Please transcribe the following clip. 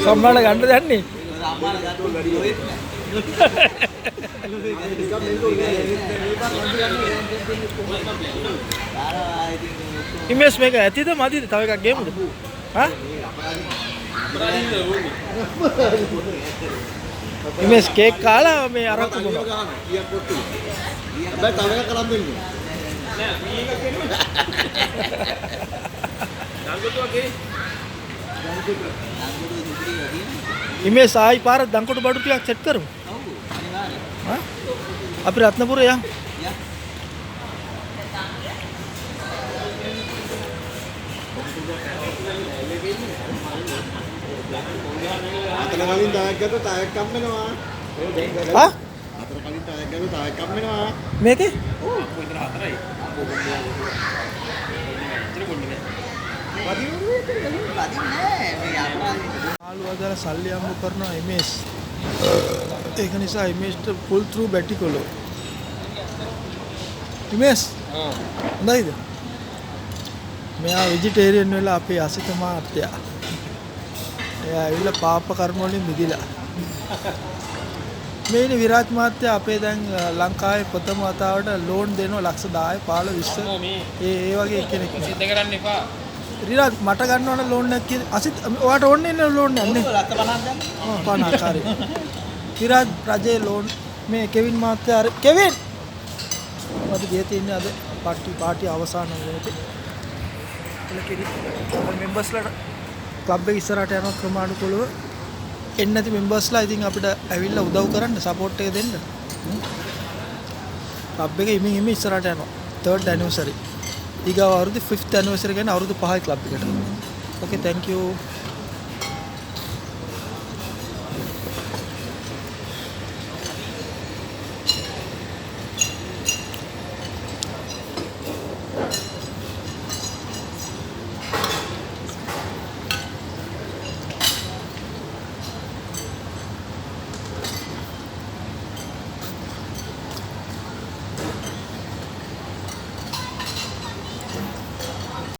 සම්මාන ගන්න දන්නේ. ඉමේස් මේක ඇතිද මදිද තව එකක් ගේමුද? හා? ඉමේස් කේක් කාලා මේ අරක්කු බොනවා. කීයක් කොට්ටු. හැබැයි තව එකක් කරන් දෙන්න. නෑ මේ එකක් එන්නේ. දංගොටුවගේ. ඉමේස් ආයි පාර දංකොටු බඩු ටිකක් සෙට් කරමු. ඔව් අනිවාර්යයෙන්. හා? අපි රත්නපුර යන්. අතන කලින් තායක් ගත්තා තායක් කම් වෙනවා. හා? අතන කලින් තායක් ගත්තා තායක් කම් වෙනවා. මේකේ? ඔව් අපෝ ඉතන හතරයි. අපෝ කොන්නේ. ඉතන කොන්නේ. වදින්නේ මේ අපරාධ. මාළු අදලා සල්ලි අම්බ කරනවා ඉමේස්. ඒක නිසා ඉමේස්ට ෆුල් ත්‍රූ බැටිකොලෝ. ඉමේස්. හොඳයිද? මෙයා වෙජිටේරියන් වෙලා අපේ අසිත මාත්‍යා. එයා ඇවිල්ලා පාප කර්ම වලින් මිදිලා. මේනි විරාජ් මාත්‍යා අපේ දැන් ලංකාවේ ප්‍රථම වතාවට ලෝන් දෙනවා ලක්ෂ 10 15 20 ඒ වගේ කෙනෙක්. සිද්ධ කරන්න එපා. විරාජ් මට ගන්න ඕන ලෝන් එකක් කියන අසිත ඔයාට ඕනේ නේ ලෝන් එකක් නේ. ලක්ෂ 50ක් දැන්. 50 කාරේ. විරාජ් රජේ ලෝන් මේ කෙවින් මාත්‍යා කෙවින් මට ගියේ තියන්නේ අද පාටි අවසාන වෙලේ. මෙම්බර්ස්ලාට ක්ලබ් එක ඉස්සරහට යන ක්‍රමානුකූලව එන්නේ නැති මෙම්බර්ස්ලා ඉතින් අපිට ඇවිල්ලා උදව් කරන්න සපෝට් එක දෙන්න. ක්ලබ් එක ඉමින් ඉස්සරහට යනවා. 3rd anniversary. ඊගාව අවුරුදු 5th anniversary ගැන අවුරුදු 5යි ක්ලබ් එකට. Okay, thank you.